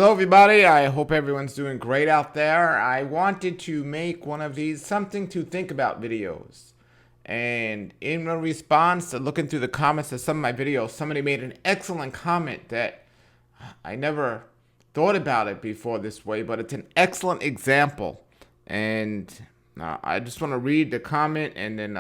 Hello everybody, I hope everyone's doing great out there. I wanted to make one of these something to think about videos. And in a response to looking through the comments of some of my videos, somebody made an excellent comment that I never thought about it before this way, but it's an excellent example. And I just want to read the comment and then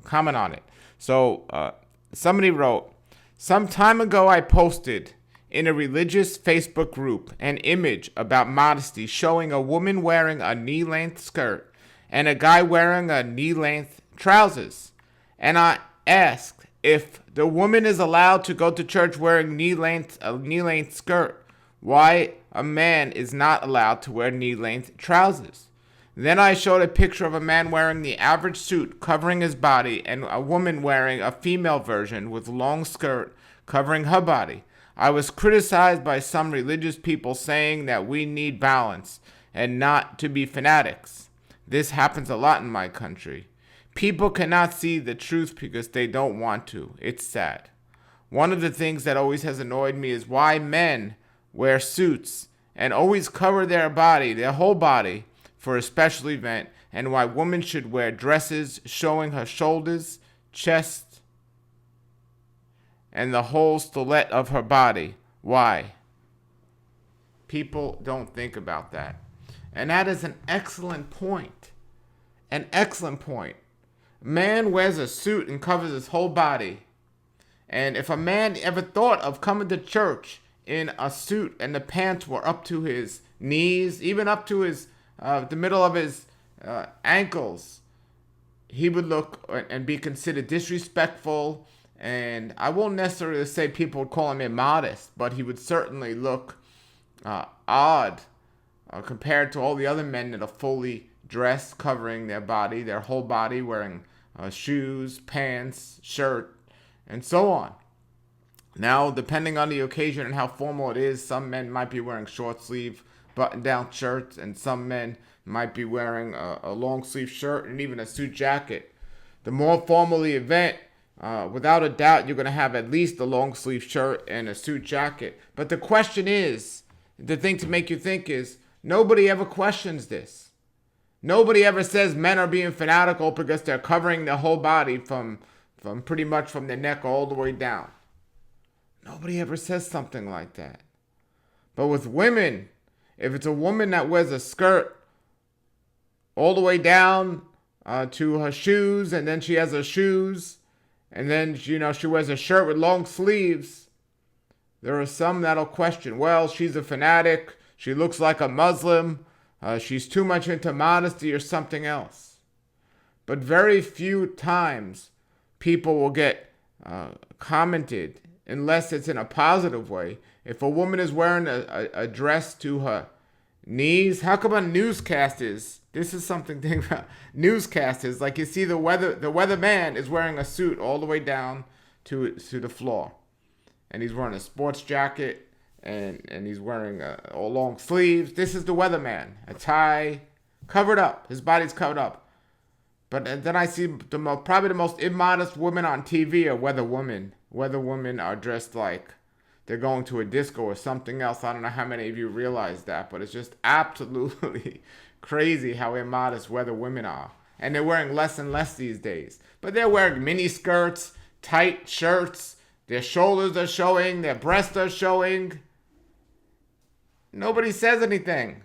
comment on it. So somebody wrote, some time ago I posted in a religious Facebook group an image about modesty showing a woman wearing a knee-length skirt and a guy wearing a knee-length trousers. And I asked if the woman is allowed to go to church wearing a knee-length skirt, why a man is not allowed to wear knee-length trousers. Then I showed a picture of a man wearing the average suit covering his body and a woman wearing a female version with long skirt covering her body. I was criticized by some religious people saying that we need balance and not to be fanatics. This happens a lot in my country. People cannot see the truth because they don't want to. It's sad. One of the things that always has annoyed me is why men wear suits and always cover their whole body, for a special event, and why women should wear dresses showing her shoulders, chest, and the whole stiletto of her body. Why? People don't think about that. And that is an excellent point. An excellent point. Man wears a suit and covers his whole body. And if a man ever thought of coming to church in a suit and the pants were up to his knees, even up to his the middle of his ankles, he would look and be considered disrespectful. And I won't necessarily say people would call him immodest, but he would certainly look odd compared to all the other men that are fully dressed, covering their body, their whole body, wearing shoes, pants, shirt, and so on. Now, depending on the occasion and how formal it is, some men might be wearing short sleeve button-down shirts, and some men might be wearing a long sleeve shirt and even a suit jacket. The more formal the event, without a doubt, you're going to have at least a long sleeve shirt and a suit jacket. But the question is, the thing to make you think is, nobody ever questions this. Nobody ever says men are being fanatical because they're covering their whole body from pretty much from their neck all the way down. Nobody ever says something like that. But with women, if it's a woman that wears a skirt all the way down to her shoes, and then she has her shoes, and then, she wears a shirt with long sleeves, there are some that'll question, well, she's a fanatic, she looks like a Muslim, she's too much into modesty or something else. But very few times people will get commented, unless it's in a positive way. If a woman is wearing a dress to her knees, how come on newscasters, this is something to think about, newscasters, like you see the weatherman is wearing a suit all the way down to the floor. And he's wearing a sports jacket, and he's wearing all long sleeves. This is the weatherman, a tie, covered up, his body's covered up. But then I see probably the most immodest women on TV are weather women. Weather women are dressed like they're going to a disco or something else. I don't know how many of you realize that, but it's just absolutely crazy how immodest weather women are. And they're wearing less and less these days. But they're wearing mini skirts, tight shirts, their shoulders are showing, their breasts are showing. Nobody says anything.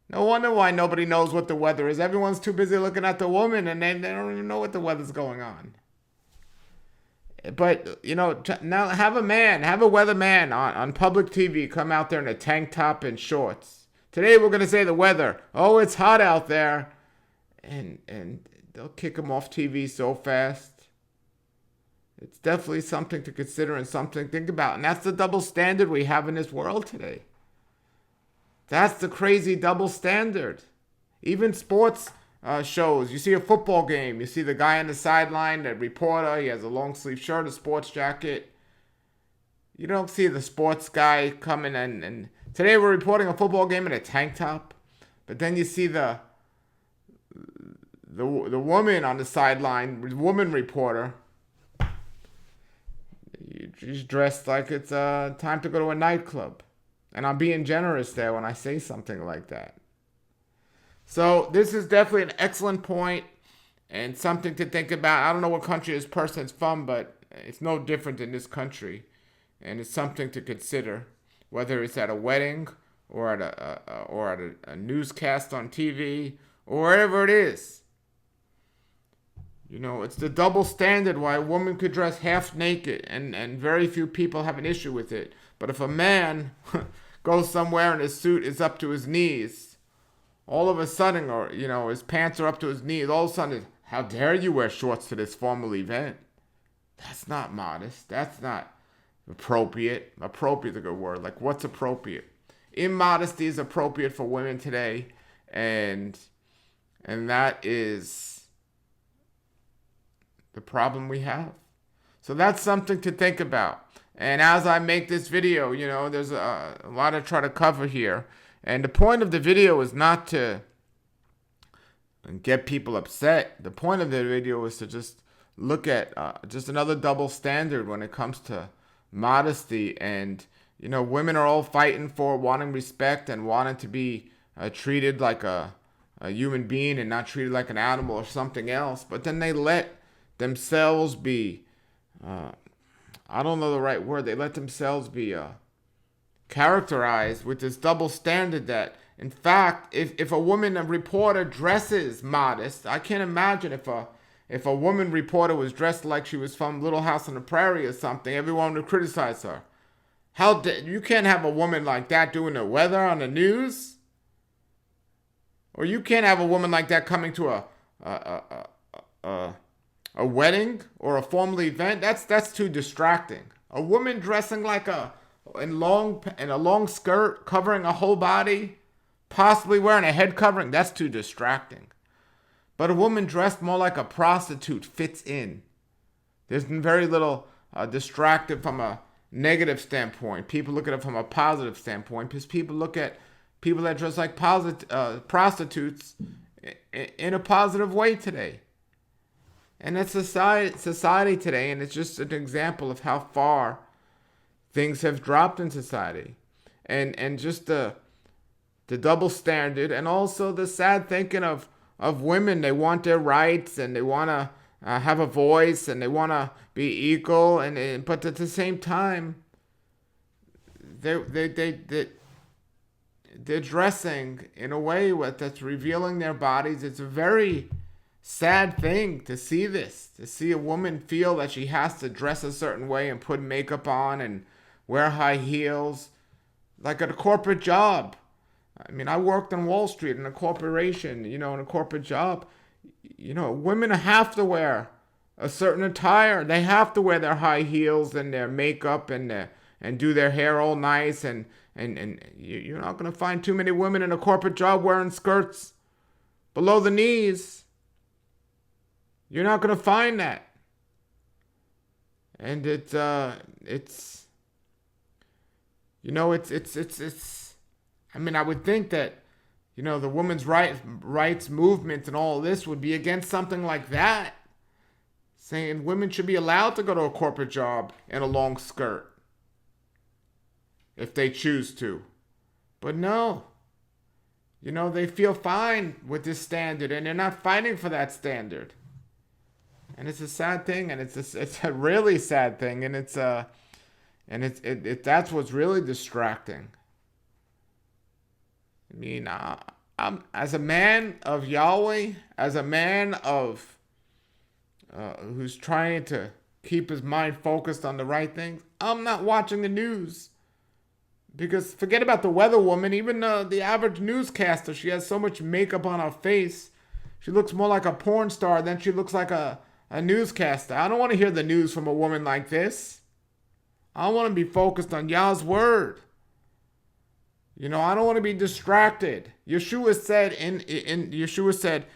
No wonder why nobody knows what the weather is. Everyone's too busy looking at the woman, and they don't even know what the weather's going on. But, now have a weatherman on public TV come out there in a tank top and shorts. Today we're going to say the weather. Oh, it's hot out there. And they'll kick him off TV so fast. It's definitely something to consider and something to think about. And that's the double standard we have in this world today. That's the crazy double standard. Even sports shows. You see a football game. You see the guy on the sideline, the reporter. He has a long sleeve shirt, a sports jacket. You don't see the sports guy coming and today we're reporting a football game in a tank top. But then you see the woman on the sideline, woman reporter. She's dressed like it's time to go to a nightclub. And I'm being generous there when I say something like that. So this is definitely an excellent point and something to think about. I don't know what country this person's from, but it's no different in this country. And it's something to consider, whether it's at a wedding or at a newscast on TV or wherever it is. You know, it's the double standard why a woman could dress half naked and very few people have an issue with it. But if a man goes somewhere and his suit is up to his knees, all of a sudden, or, you know, his pants are up to his knees, all of a sudden, how dare you wear shorts to this formal event? That's not modest. That's not appropriate. Appropriate is a good word. Like, what's appropriate? Immodesty is appropriate for women today, and that is the problem we have. So that's something to think about. And as I make this video, you know, there's a lot to try to cover here. And the point of the video is not to get people upset. The point of the video is to just look at just another double standard when it comes to modesty. And, you know, women are all fighting for wanting respect and wanting to be treated like a human being and not treated like an animal or something else. But then they let themselves be, I don't know the right word, they let themselves be characterized with this double standard that, in fact, if a woman, a reporter, dresses modest, I can't imagine if a woman reporter was dressed like she was from Little House on the Prairie or something, everyone would criticize her. You can't have a woman like that doing the weather on the news, or you can't have a woman like that coming to a wedding or a formal event. That's too distracting. A woman dressing like in a long skirt covering a whole body, possibly wearing a head covering, that's too distracting. But a woman dressed more like a prostitute fits in. There's very little distracted from a negative standpoint. People look at it from a positive standpoint because people look at people that dress like prostitutes in a positive way today. And that's society today, and it's just an example of how far things have dropped in society. And just the double standard, and also the sad thinking of women. They want their rights, and they want to have a voice, and they want to be equal, but at the same time, they're dressing in a way that's revealing their bodies. It's a very sad thing to see this, to see a woman feel that she has to dress a certain way and put makeup on and wear high heels, like at a corporate job. I mean, I worked on Wall Street in a corporation, you know, in a corporate job. You know, women have to wear a certain attire. They have to wear their high heels and their makeup and do their hair all nice. And you're not going to find too many women in a corporate job wearing skirts below the knees. You're not going to find that. And it's you know, it's I mean, I would think that, you know, the women's rights movement and all this would be against something like that, saying women should be allowed to go to a corporate job in a long skirt if they choose to. But no, you know, they feel fine with this standard, and they're not fighting for that standard. And it's a sad thing, and it's a really sad thing, and that's what's really distracting. I mean, I'm as a man of Yahweh, as a man of who's trying to keep his mind focused on the right things, I'm not watching the news. Because forget about the weather woman, even the average newscaster, she has so much makeup on her face. She looks more like a porn star than she looks like a newscaster. I don't want to hear the news from a woman like this. I want to be focused on Yah's word. You know, I don't want to be distracted. Yeshua said,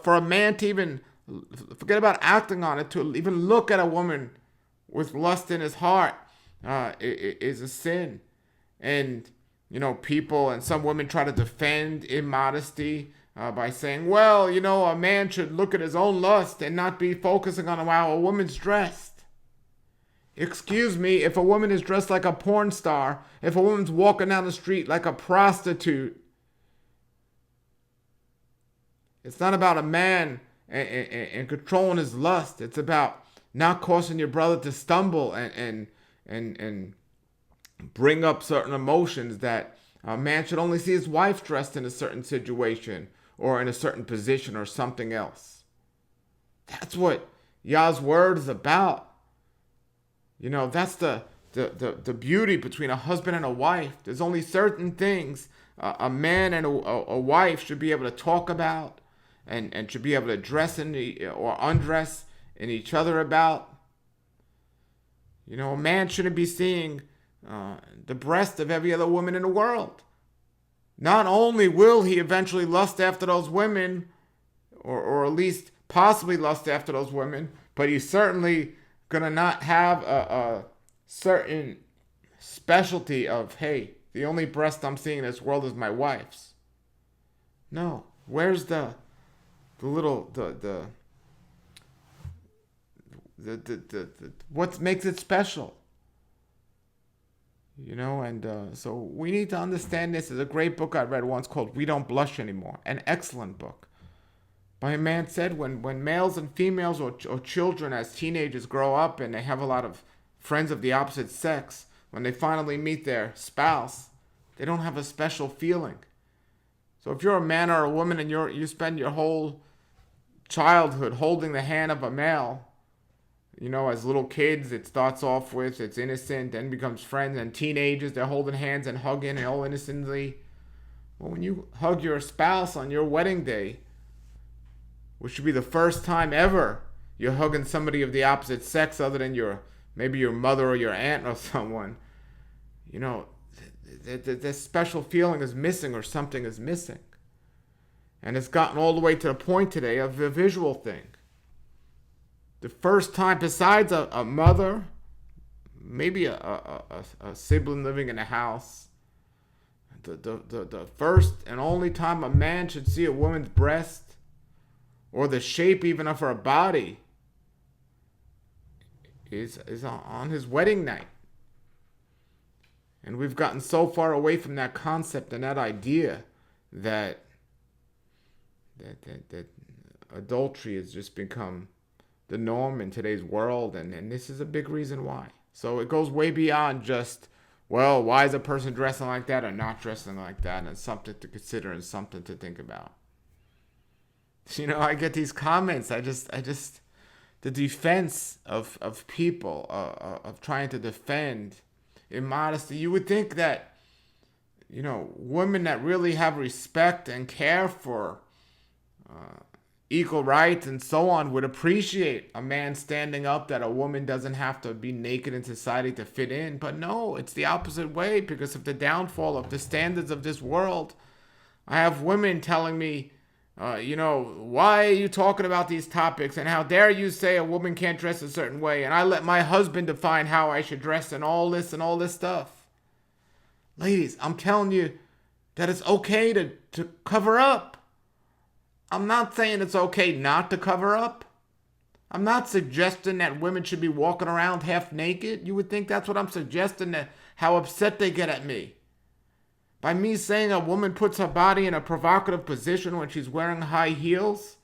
for a man to even forget about acting on it, to even look at a woman with lust in his heart is a sin. And, you know, people and some women try to defend immodesty by saying, well, you know, a man should look at his own lust and not be focusing on how a woman's dressed. Excuse me, if a woman is dressed like a porn star, if a woman's walking down the street like a prostitute, it's not about a man and controlling his lust. It's about not causing your brother to stumble and bring up certain emotions that a man should only see his wife dressed in a certain situation or in a certain position or something else. That's what Yah's word is about. That's the beauty between a husband and a wife. There's only certain things a man and a wife should be able to talk about and should be able to dress or undress in each other about. A man shouldn't be seeing the breast of every other woman in the world. Not only will he eventually lust after those women, or at least possibly lust after those women, but he's certainly gonna not have a certain specialty of, hey, the only breast I'm seeing in this world is my wife's. No, where's the what makes it special? So we need to understand this. There's a great book I read once called We Don't Blush Anymore, an excellent book. By a man said when males and females or children as teenagers grow up and they have a lot of friends of the opposite sex, when they finally meet their spouse, they don't have a special feeling. So if you're a man or a woman and you spend your whole childhood holding the hand of a male, as little kids, it starts off with, it's innocent, then becomes friends, and teenagers, they're holding hands and hugging and all innocently. Well, when you hug your spouse on your wedding day, which should be the first time ever you're hugging somebody of the opposite sex other than maybe your mother or your aunt or someone, this special feeling is missing or something is missing. And it's gotten all the way to the point today of the visual thing. The first time, besides a mother, maybe a sibling living in a house, the first and only time a man should see a woman's breast or the shape even of her body is on his wedding night. And we've gotten so far away from that concept and that idea that adultery has just become the norm in today's world, and this is a big reason why. So it goes way beyond just, well, why is a person dressing like that or not dressing like that, and it's something to consider and something to think about. I get these comments. I just the defense of people of trying to defend immodesty. You would think that women that really have respect and care for equal rights and so on would appreciate a man standing up, that a woman doesn't have to be naked in society to fit in. But no, it's the opposite way, because of the downfall of the standards of this world. I have women telling me, why are you talking about these topics, and how dare you say a woman can't dress a certain way, and I let my husband define how I should dress and all this stuff. Ladies, I'm telling you that it's okay to cover up. I'm not saying it's okay not to cover up. I'm not suggesting that women should be walking around half naked. You would think that's what I'm suggesting, that how upset they get at me. By me saying a woman puts her body in a provocative position when she's wearing high heels,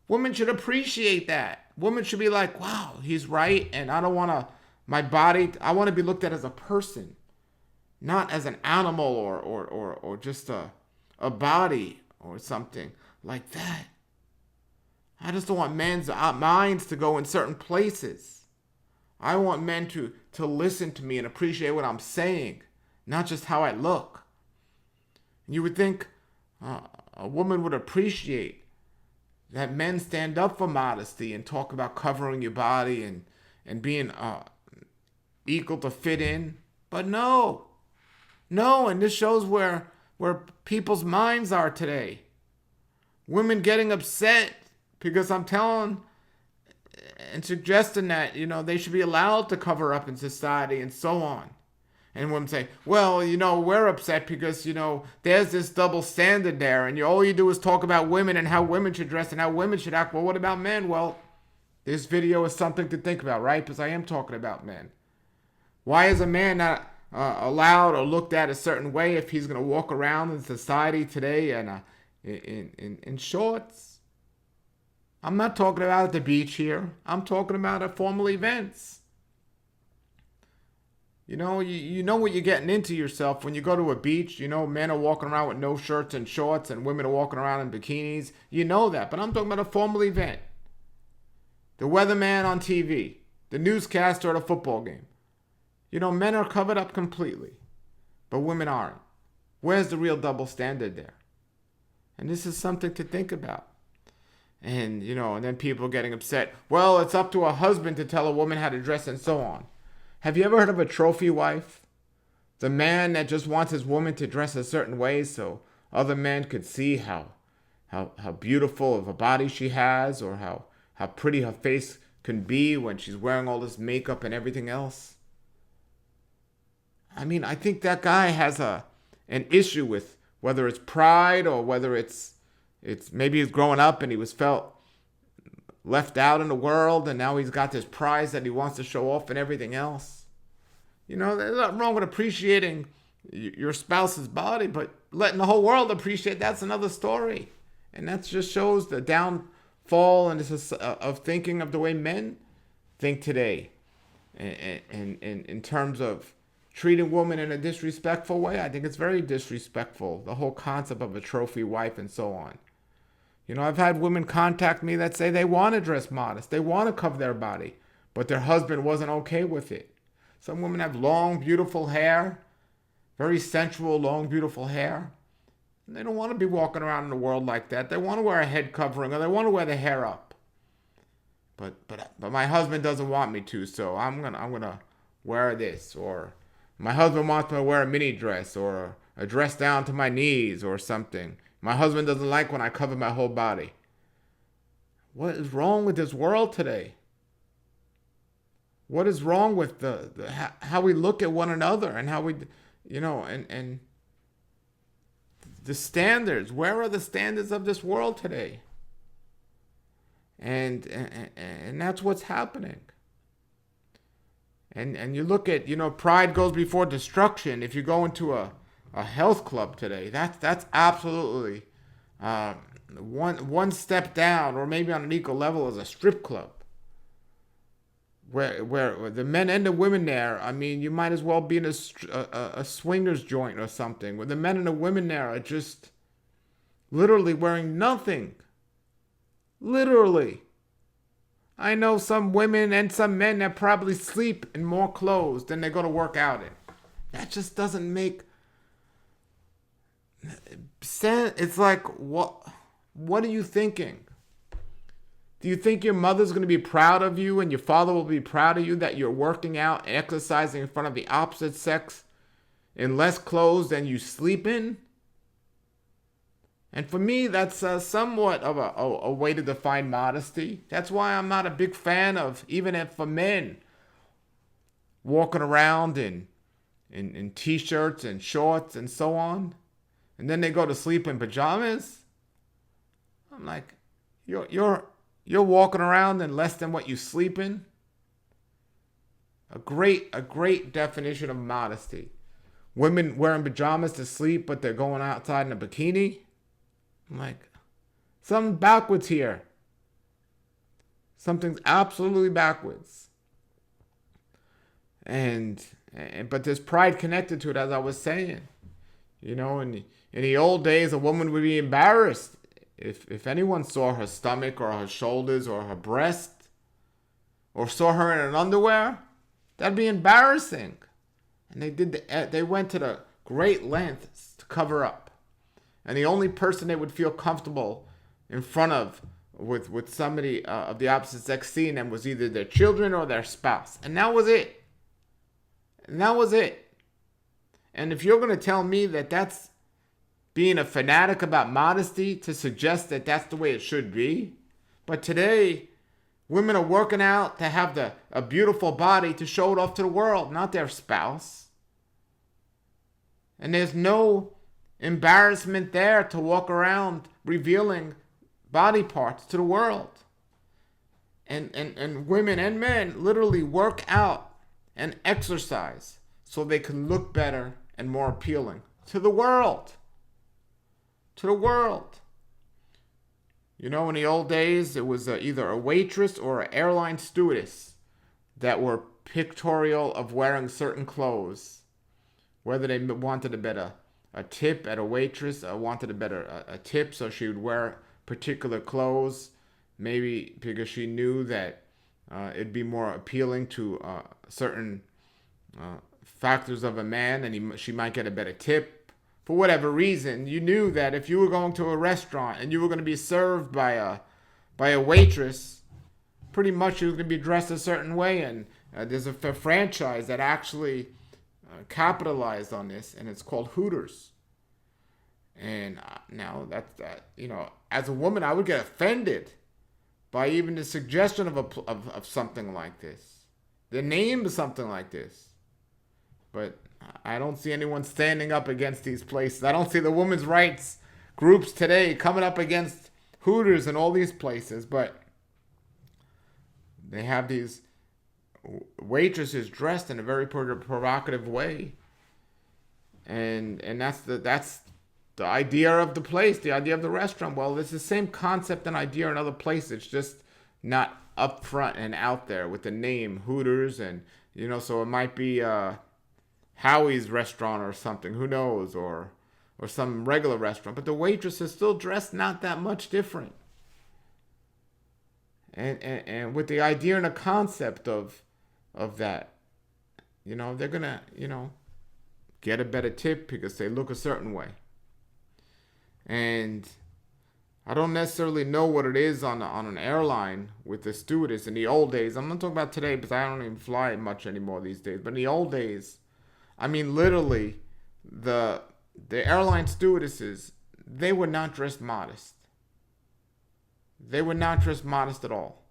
women should appreciate that. Women should be like, wow, he's right, and I don't want I want to be looked at as a person, not as an animal or just a body or something like that. I just don't want men's minds to go in certain places. I want men to listen to me and appreciate what I'm saying, not just how I look. You would think a woman would appreciate that men stand up for modesty and talk about covering your body and being equal to fit in. But no, and this shows where people's minds are today. Women getting upset because I'm telling and suggesting that, they should be allowed to cover up in society and so on. And women say, well, we're upset because, there's this double standard there, and all you do is talk about women and how women should dress and how women should act. Well, what about men? Well, This video is something to think about, right? Because I am talking about men. Why is a man not allowed or looked at a certain way if he's going to walk around in society today and in shorts? I'm not talking about at the beach here. I'm talking about at formal events. You know what you're getting into yourself when you go to a beach. You know, men are walking around with no shirts and shorts and women are walking around in bikinis. You know that. But I'm talking about a formal event. The weatherman on TV. The newscaster at a football game. You know, men are covered up completely. But women aren't. Where's the real double standard there? And this is something to think about. And, you know, and then people getting upset. Well, it's up to a husband to tell a woman how to dress and so on. Have you ever heard of a trophy wife? The man that just wants his woman to dress a certain way so other men could see how beautiful of a body she has, or how pretty her face can be when she's wearing all this makeup and everything else. I mean, I think that guy has an issue with whether it's pride or whether it's maybe he's growing up and he was felt left out in the world, and now he's got this prize that he wants to show off and everything else. You know, there's nothing wrong with appreciating your spouse's body, but letting the whole world appreciate, that's another story. And that just shows the downfall and of thinking of the way men think today. And in terms of treating women in a disrespectful way, I think it's very disrespectful, the whole concept of a trophy wife and so on. You know, I've had women contact me that say they want to dress modest. They want to cover their body, but their husband wasn't okay with it. Some women have long, beautiful hair, very sensual, long, beautiful hair. And they don't want to be walking around in the world like that. They want to wear a head covering, or they want to wear the hair up. But my husband doesn't want me to, so I'm gonna wear this. Or my husband wants me to wear a mini dress or a dress down to my knees or something. My husband doesn't like when I cover my whole body. What is wrong with this world today? What is wrong with how we look at one another and how we, you know, and the standards? Where are the standards of this world today? And that's what's happening. And you look at, you know, pride goes before destruction. If you go into a health club today, that's absolutely one step down, or maybe on an equal level as a strip club, where the men and the women there, I mean, you might as well be in a swingers joint or something, where the men and the women there are just literally wearing nothing. Literally. I know some women and some men that probably sleep in more clothes than they go to work out in. That just doesn't make sense. It's like, what are you thinking? Do you think your mother's going to be proud of you and your father will be proud of you that you're working out and exercising in front of the opposite sex in less clothes than you sleep in? And for me, that's somewhat of a way to define modesty. That's why I'm not a big fan of, even if for men, walking around in t-shirts and shorts and so on. And then they go to sleep in pajamas. I'm like, you're walking around in less than what you sleep in. A great definition of modesty. Women wearing pajamas to sleep, but they're going outside in a bikini. I'm like, something's backwards here. Something's absolutely backwards. But there's pride connected to it, as I was saying. You know, in the old days, a woman would be embarrassed if anyone saw her stomach or her shoulders or her breast or saw her in an underwear. That'd be embarrassing. And they went to the great lengths to cover up. And the only person they would feel comfortable in front of with somebody of the opposite sex seeing them was either their children or their spouse. And that was it. And if you're going to tell me that that's being a fanatic about modesty to suggest that that's the way it should be, but today women are working out to have a beautiful body to show it off to the world, not their spouse. And there's no embarrassment there to walk around revealing body parts to the world. and women and men literally work out and exercise so they can look better and more appealing to the world. To the world. You know, in the old days, it was either a waitress or an airline stewardess that were pictorial of wearing certain clothes. Whether they wanted to bet a tip at a waitress, wanted to bet a tip so she would wear particular clothes, maybe because she knew that it'd be more appealing to certain factors of a man, and she might get a better tip. For whatever reason, you knew that if you were going to a restaurant and you were going to be served by a waitress, pretty much you were going to be dressed a certain way. And there's a franchise that actually capitalized on this, and it's called Hooters. And now that as a woman, I would get offended by even the suggestion of something like this, the name of something like this. But I don't see anyone standing up against these places. I don't see the women's rights groups today coming up against Hooters and all these places. But they have these waitresses dressed in a very provocative way, and that's the idea of the place, the idea of the restaurant. Well, it's the same concept and idea in other places. It's just not up front and out there with the name Hooters, and so it might be Howie's restaurant or something, who knows, or some regular restaurant, but the waitress is still dressed not that much different. And with the idea and the concept of that, they're gonna, get a better tip because they look a certain way. And I don't necessarily know what it is on an airline with the stewardess in the old days. I'm not talking about today because I don't even fly much anymore these days. But in the old days, I mean, literally, the airline stewardesses, they were not dressed modest. They were not dressed modest at all.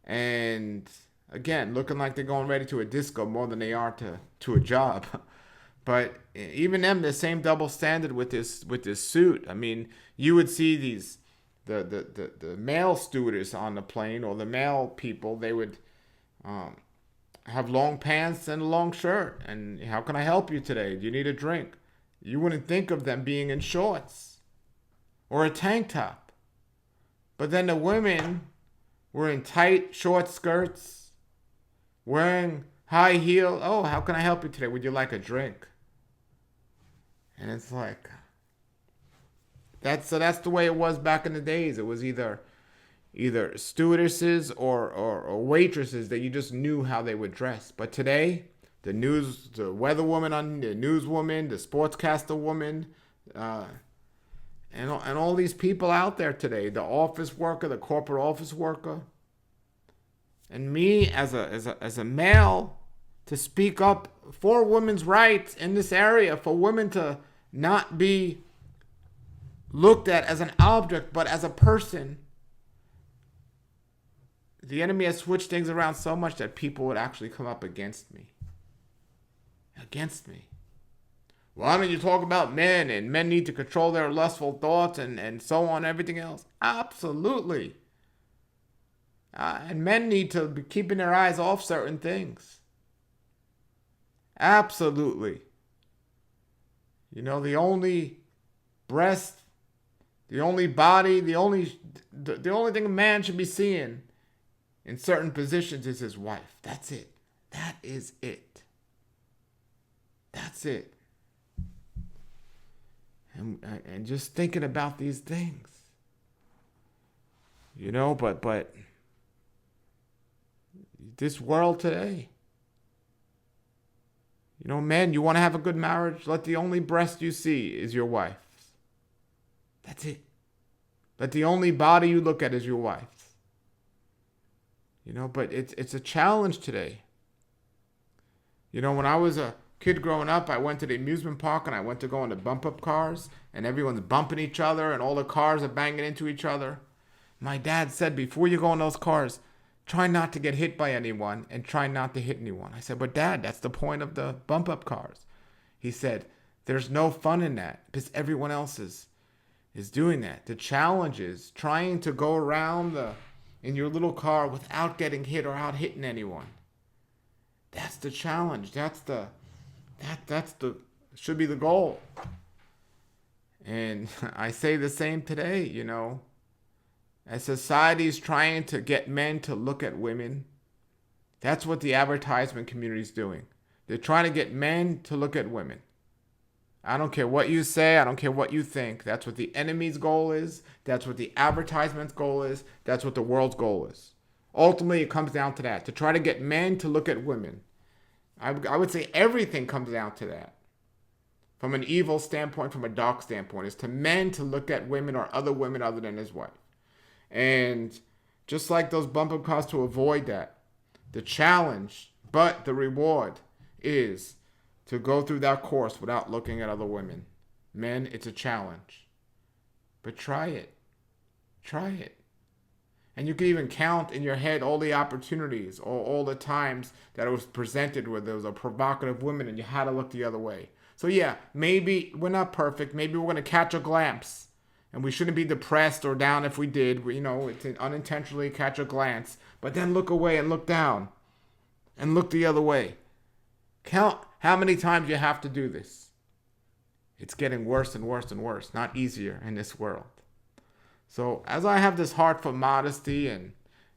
And again, looking like they're going ready to a disco more than they are to a job. But even them, the same double standard with this suit. I mean, you would see the male stewardess on the plane, or the male people, they would have long pants and a long shirt. And how can I help you today? Do you need a drink? You wouldn't think of them being in shorts or a tank top. But then the women were in tight, short skirts, wearing high heel. Oh, how can I help you today? Would you like a drink? And it's like, that's the way it was back in the days. It was either stewardesses or waitresses that you just knew how they would dress. But today, the weather woman, the newswoman, the sportscaster woman, and all these people out there today, the office worker, the corporate office worker, and me as a male, to speak up for women's rights in this area, for women to not be looked at as an object, but as a person. The enemy has switched things around so much that people would actually come up against me. Against me. Why don't you talk about men, and men need to control their lustful thoughts and so on, everything else? Absolutely. And men need to be keeping their eyes off certain things. Absolutely. The only breast, the only body, the only thing a man should be seeing in certain positions is his wife. That's it. That is it. That's it. And just thinking about these things. But this world today. Men, you want to have a good marriage? Let the only breast you see is your wife's. That's it. Let the only body you look at is your wife's. But it's a challenge today. When I was a kid growing up, I went to the amusement park and I went to go into bump-up cars, and everyone's bumping each other and all the cars are banging into each other. My dad said, before you go in those cars, try not to get hit by anyone and try not to hit anyone. I said, but Dad, that's the point of the bump-up cars. He said, there's no fun in that because everyone else is doing that. The challenge is trying to go around in your little car without getting hit or out hitting anyone. That's the challenge. That's the should be the goal. And I say the same today, as society is trying to get men to look at women. That's what the advertisement community is doing. They're trying to get men to look at women. I don't care what you say. I don't care what you think. That's what the enemy's goal is. That's what the advertisement's goal is. That's what the world's goal is. Ultimately, it comes down to that. To try to get men to look at women. I would say everything comes down to that. From an evil standpoint, from a dark standpoint, is to men to look at women or other women other than his wife. And just like those bumper cars, to avoid that, the challenge, but the reward is to go through that course without looking at other women. Men, it's a challenge. But try it. Try it. And you can even count in your head all the opportunities or all the times that it was presented where there was a provocative woman and you had to look the other way. So yeah, maybe we're not perfect. Maybe we're going to catch a glance. And we shouldn't be depressed or down if we did. It's unintentionally catch a glance. But then look away and look down. And look the other way. Count how many times you have to do this. It's getting worse and worse and worse. Not easier in this world. So as I have this heart for modesty and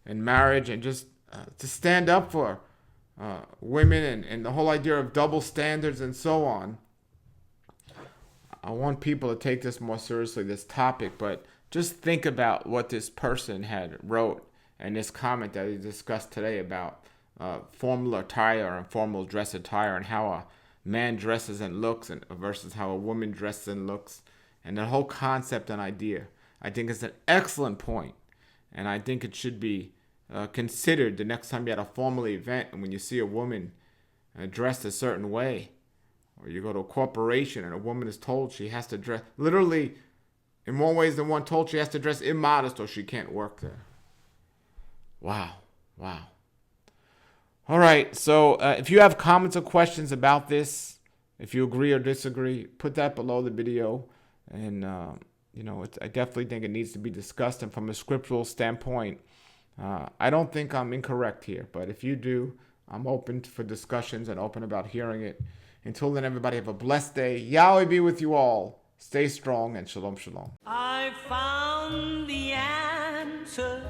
marriage and just to stand up for women and the whole idea of double standards and so on, I want people to take this more seriously, this topic, but just think about what this person had wrote and this comment that he discussed today about formal attire and formal dress attire and how a man dresses and looks versus how a woman dresses and looks, and the whole concept and idea. I think it's an excellent point, and I think it should be considered the next time you at a formal event and when you see a woman dressed a certain way, or you go to a corporation and a woman is told she has to dress, literally in more ways than one, told she has to dress immodest or she can't work there. Wow. All right, so if you have comments or questions about this, if you agree or disagree, put that below the video. And, I definitely think it needs to be discussed. And from a scriptural standpoint, I don't think I'm incorrect here. But if you do, I'm open for discussions and open about hearing it. Until then, everybody have a blessed day. Yahweh be with you all. Stay strong and shalom, shalom. I found the answer